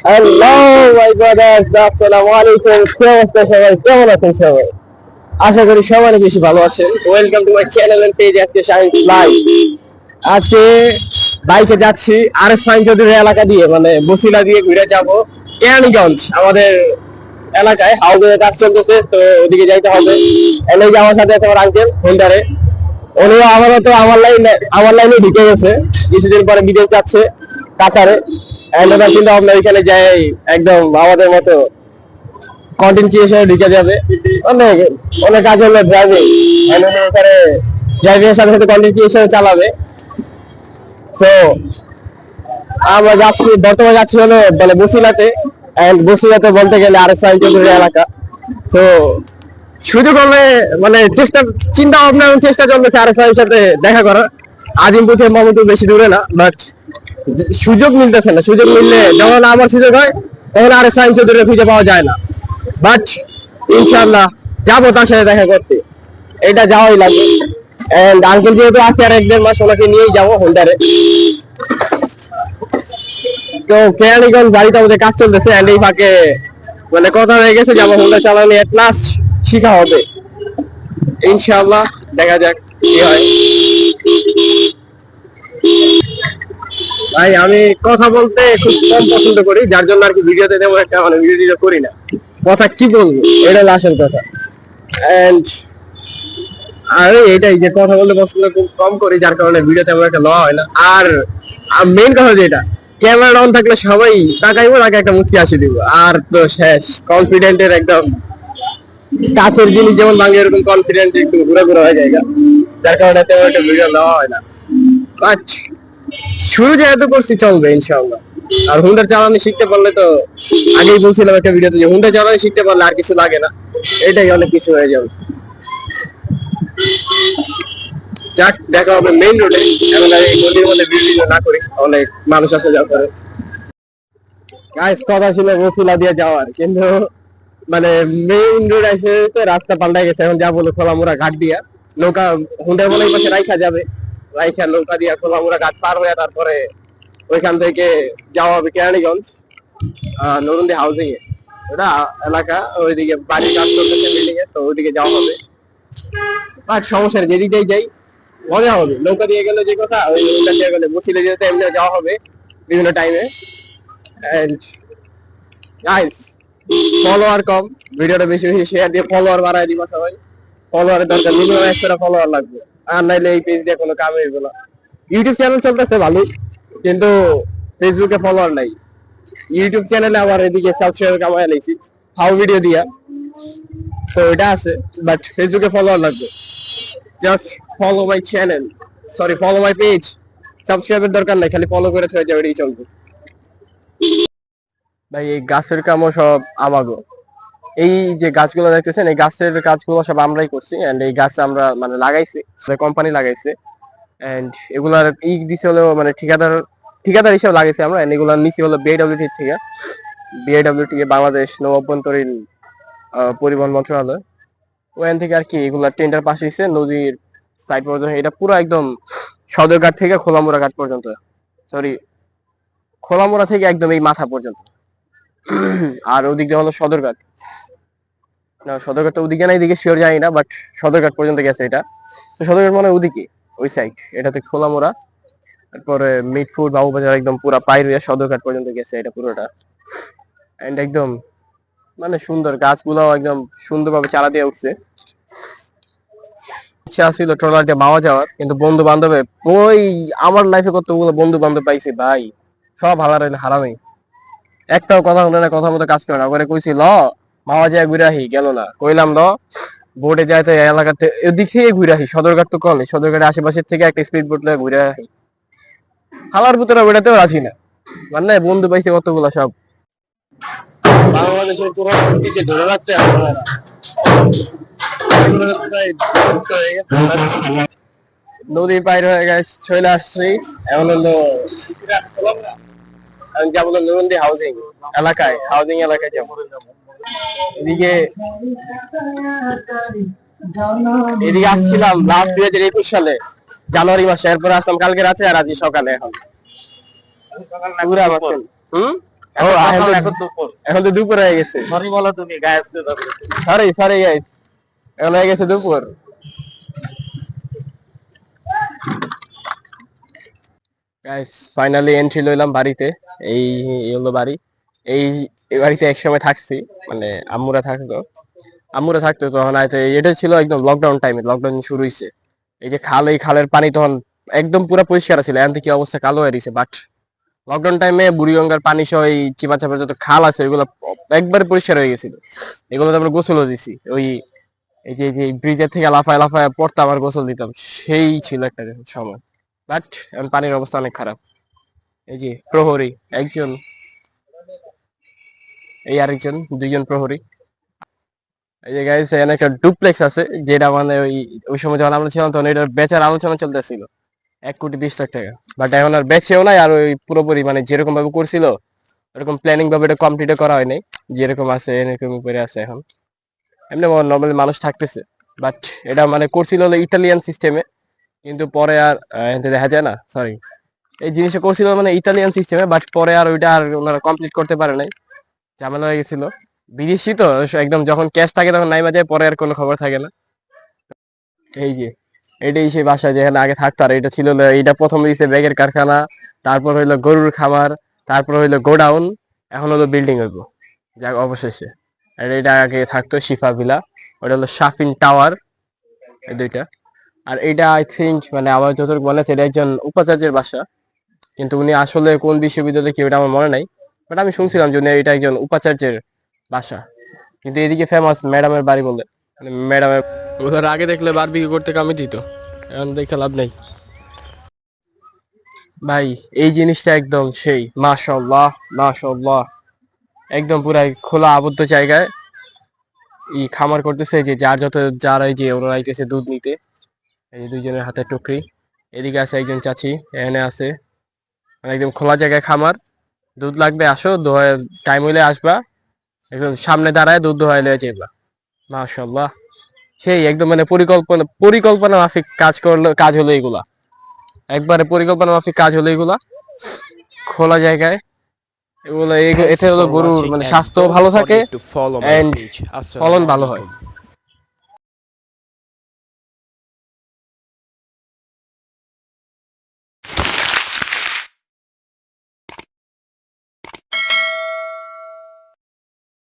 Hello my brothers, আসসালামু আলাইকুম। কি অবস্থা সবাই? কেমন আছেন সবাই? আশা করি সবাই বেশি ভালো আছেন। Welcome to my channel and page. আজকে শাহিন লাইভ। আজকে বাইকে যাচ্ছি আরএস ফাইন চৌধুরীর এলাকা দিয়ে, মানে বসিলা দিয়ে ঘুরে যাব কেরানীগঞ্জ। আমাদের এলাকায় হাউসের কাজ চলতেছে, তো ওদিকে যাইতে হবে। এনে যে আমার সাথে তোমার আঙ্কেল হোন্ডারে, উনিও আমারও তো আমার লাইনে ঢুকে গেছে। কিছুদিন পরে বিদেশ যাচ্ছে, কাতারে। ওনার চিন্তা ভাবনা এখানে যাই, একদম আমাদের মতো কন্টেন্ট ক্রিয়েশনে ঢুকে যাবে। অনেক অনেক কাজ হলো ড্রাইভিং, ওখানে ড্রাইভিং এর সাথে সাথে কন্টেন্ট ক্রিয়েশন চালাবে। তো আমরা যাচ্ছি, বর্তমানে যাচ্ছি হলো মানে বসিলাতে। বসিলাতে বলতে গেলে আর এস চৌধুরীর এলাকা। তো সুযোগ হলে মানে চিন্তা ভাবনা এবং চেষ্টা চলতেছে আর এস সাথে দেখা করার। আজিমপুর থেকে মামুদুর বেশি দূরে না, বাট সুযোগ মিলতেছে না। সুযোগ মিললে যখন আমার সুযোগ হয় তখন আর সাইন্স চৌধুরী খুঁজে পাওয়া যায় না। বাট ইনশাল্লাহ যাবো তার সাথে দেখা করতে, এটা যাওয়াই লাগবে। এন্ড আঙ্কেল যেহেতু আছে আর 1-1.5 মাস, ওনাকে নিয়েই যাবো হোন্ডারে। তো কেরানীগঞ্জ বাড়িতে আমাদের কাজ চলতেছে, এন্ড এই ফাঁকে মানে কথা হয়ে গেছে যাবো হোন্ডা চালানো এট লাস্ট শিখা হবে ইনশাল্লাহ। দেখা যাক কি হয়। ভাই আমি কথা বলতে খুব কম পছন্দ করি, যার জন্য আর কি ভিডিওতে তেমন একটা মানে ভিডিও করি না। কথা কি বলবো, এটা হলো আসল কথা। এন্ড আর এটাই যে কথা বলতে পছন্দ খুব কম করি, যার কারণে ভিডিও তেমন একটা লওয়া হয় না। আর মেইন কথা যেটা, ক্যামেরা অন থাকলে সবাই তাকাইবো, তাকে একটা মুচকি হাসি দিব, আর তো শেষ। কনফিডেন্টের একদম কাছের জিনিস যেমন ভাঙে, এরকম কনফিডেন্ট একটু ঘুরে ঘুরে হয়ে যায়, যার কারণে তেমন একটা ভিডিও নেওয়া হয় না। বাট শুরু যেহেতু করছি চলবে ইনশাআল্লাহ। আর হুন্ডা চালানো শিখতে পারলে তো, আগেই বলছিলাম একটা ভিডিওতে যে হুন্ডা চালানো শিখতে পারলে আর কিছু লাগে না, এটাই অনেক কিছু হয়ে যাবে। যাক, দেখা হবে মেইন রোডে। এখন আর এই গলির মধ্যে ভিডিও না করি, অনেক মানুষ আসা যাওয়া করে। গাইস, কথা ছিল বসিলা দিয়ে যাওয়ার, কিন্তু মানে মেইন রোড এসে তো রাস্তা পাল্টাই গেছে। এখন যাবো খোলামুড়া ঘাট দিয়া, নৌকা হুন্ডার মনে পাশে রাইখা যাবে, রাইখা নৌকা দিয়া খোলামুড়া ঘাট পার হয়ে তারপরে ওইখান থেকে যাওয়া হবে কেরানীগঞ্জ, নরুন্দি হাউজিং এ। ওটা এলাকা, ওইদিকে বাড়ির কাজ করতেছে বিল্ডিং এ, তো ওইদিকে যাওয়া হবে। বাট সমস্যা নেই, যেদিক দিয়ে যাই মজা হবে। নৌকা দিয়ে গেলে যে কথা, ওই নৌকা দিয়ে গেলে বসিলে যেতে এমনি যাওয়া হবে বিভিন্ন টাইমে। এন্ড গাইস, ফলোয়ার কম, ভিডিওটা বেশি বেশি শেয়ার দিয়ে ফলোয়ার বাড়ায় দিবা সবাই। ফলোয়ারের দরকার, মিনিমাম 100টা ফলোয়ার লাগবে, আর নাইলে এই পেজ দিয়ে কোনো কাম হইব না। ইউটিউব চ্যানেল চলতেছে ভালো, কিন্তু ফেসবুকে ফলোয়ার নাই। ইউটিউব চ্যানেলে আমার এদিকে সাবস্ক্রাইবার কামাই লাইছি হাউ ভিডিও দিয়া, তো এটা আছে। বাট ফেসবুকে ফলোয়ার লাগবে। Just follow my channel, sorry follow my page. সাবস্ক্রাইবের দরকার নাই, খালি ফলো করে চলে যাবে, এটাই চলবে। ভাই এই গাছের কামও সব আমাগো। এই যে গাছগুলো দেখতেছেন, এই গাছের কাজগুলো সব আমরাই করছি। এন্ড এই গাছ আমরা মানে লাগাইছি, কোম্পানি লাগাইছে। এন্ড এগুলার দিছে হলো মানে ঠিকাদার ঠিকাদার হিসেবে লাগাইছি আমরা। এন্ড এগুলার নিচে হলো বিআইডব্লিউটি থেকে, বিআইডব্লিউটি বাংলাদেশ নৌ অভ্যন্তরীণ পরিবহন মন্ত্রণালয়। ওখান থেকে আর কি এগুলা টেন্ডার পাস হয়েছে নদীর সাইড পর্যন্ত। এটা পুরো একদম সদরঘাট থেকে খোলামুড়া ঘাট পর্যন্ত, সরি খোলামুড়া থেকে একদম এই মাথা পর্যন্ত। আর ওদিক দিয়ে হলো সদরঘাট। না, সদরঘাট তো ওদিকে না, এদিকে শিওর জানি না, বাট সদরঘাট পর্যন্ত গেছে এটা। তো সদরঘাট মানে ওদিকে, ওই সাইড। এটাতে খোলামোড়া, তারপরে মিটফুট বাবুবাজার একদম পুরা পাইর হয়ে সদরঘাট পর্যন্ত গেছে এটা পুরোটা। এন্ড একদম মানে সুন্দর, গাছগুলো একদম সুন্দরভাবে চারা দিয়ে উঠছে। ইচ্ছা ছিল ট্রলার দিয়ে মাওয়া যাওয়ার, কিন্তু বন্ধু বান্ধবে ওই আমার লাইফে কতগুলো বন্ধু বান্ধব পাইছি ভাই, সব হারামি। একটাও কথা শুনে না, কথা মতো কাজ করে না। ওখানে কইছি ল মাওয়া যায় ঘুরে আহি, গেল না। কইলাম ল বোটে যায়, তো এলাকাতে এদিকে ঘুরে আহি, সদরঘাট তো কম, সদরঘাটের আশেপাশের থেকে একটা স্পিড বোট লয়ে ঘুরে আহি। হালার ভিতরে ওইটাতেও রাখি না, মানে বন্ধু পাইছে কতগুলো সব। বাংলাদেশের পুরো ধরে রাখতে নদী পার হয়ে গেছে, চলে আসছি। এখন হলো যাবো নরুন্দি হাউজিং এলাকায়, হাউজিং এলাকায় যাবো। এদিকে এদিকে আসছিলাম লাস্ট 2021 সালে জানুয়ারি মাসে, এরপরে আসলাম কালকে রাতে, আর আজকে সকালে। এখন পুরা পাচ্ছেন। ও এখন দুপুর। এখন তো দুপুর হয়ে গেছে। সরি বলো তুমি গায়ে সরি সরি গাইস, এখন হয়ে গেছে দুপুর। গাইস ফাইনালি এন্ট্রি লইলাম বাড়িতে। এই এই হলো বাড়ি। এই এই বাড়িতে একসময় থাকছি, মানে আম্মুরা থাকতো তখন হয়তো এটা ছিল একদম লকডাউন টাইমে, লকডাউন শুরু হয়েছে। এই যে খাল, এই খালের পানি তখন একদম পুরো পরিষ্কার ছিল, এখন থেকে কি অবস্থা কালো হয়ে গেছে। বাট লকডাউন টাইমে বুড়িগঙ্গার পানি সহ এই চিপা চাপা যত খাল আছে এগুলো একবারে পরিষ্কার হয়ে গেছিল। এগুলোতে আমরা গোসলও দিছি। ওই এই যে ব্রিজের থেকে লাফায় লাফায় পড়তাম আর গোসল দিতাম, সেই ছিল একটা সময়। বাট এখন পানির অবস্থা অনেক খারাপ। এই যে প্রহরী একজন, এই আরেকজন, দুইজন প্রহরী। এই যে গাইস এখানে একটা ডুপ্লেক্স আছে, যেটা মানে ওই ওই সময় যখন আমরা ছিলাম তখন এটার বেচার আলোচনা চলতেছিল 1,20,00,000 টাকা। বাট এখন আর বেচেও নাই, আর ওই পুরোপুরি মানে যেরকম ভাবে করছিল এরকম প্ল্যানিং ভাবে এটা কমপ্লিট করা হয় নাই। যেরকম আছে এরকম উপরে আছে এখন। এমনি নর্মালি মানুষ থাকতেছে। বাট এটা মানে করছিল হলো ইটালিয়ান সিস্টেমে, কিন্তু পরে আর এতে দেখা যায় না, সরি, এই জিনিসটা করছিল মানে ইতালিয়ান সিস্টেমে, বাট পরে আর ওইটা আর ওনারা কমপ্লিট করতে পারে নাই, ঝামেলা হয়ে গেছিল। বিদেশি তো একদম, যখন ক্যাশ থাকে তখন নাইমা যায়, পরে আর কোনো খবর থাকে না। এই যে এটাই সেই বাসা যেখানে আগে থাকতো। আর এটা ছিল হলো, এইটা প্রথম দিয়েছে ব্যাগের কারখানা, তারপর হইলো গরুর খামার, তারপর হইলো গোডাউন, এখন হলো বিল্ডিং হইব যাক অবশেষে। আর এটা আগে থাকতো শিফা ভিলা, ওটা হলো শাফিন টাওয়ার, এই দুইটা। আর এটা আই থিঙ্ক মানে আমার যতটুকু মনে আছে এটা একজন উপাচার্যের বাসা, কিন্তু উনি আসলে কোন বিশ্ববিদ্যালয়ে কি ওটা আমার মনে নাই। বাট আমি শুনছিলাম যে এটা একজন উপাচার্যের বাসা। কিন্তু এদিকে ফেমাস ম্যাডামের বাড়ি বলে, মানে ম্যাডামের ওদের আগে দেখলে বারবিকিউ করতে কামই দিত, এখন দেখে লাভ নেই। ভাই এই জিনিসটা একদম সেই, মাশাআল্লাহ মাশাআল্লাহ, একদম পুরাই খোলা আবদ্ধ জায়গায় এই খামার করতেছে। যে যার এই যে ওরা আইতেছে দুধ নিতে, এই যে দুইজনের হাতে টুকরি। এদিকে আছে একজন চাচি, এখানে আছে, মানে একদম খোলা জায়গায় খামার। দুধ লাগবে আসো, দোয়া টাইম হইলে আসবা, একদম সামনে দাঁড়ায় দুধ দোহাইলে যাইবা। মাশাআল্লাহ, সেই একদম মানে পরিকল্পনা পরিকল্পনা মাফিক কাজ হলো এগুলা, একবারে পরিকল্পনা মাফিক কাজ হলো এগুলা, খোলা জায়গায় এগুলো। এতে Thanks হলো for গরুর watching মানে and স্বাস্থ্য don't ভালো থাকে forget to follow my and page. ফলন ভালো হয়। Assalamualaikum.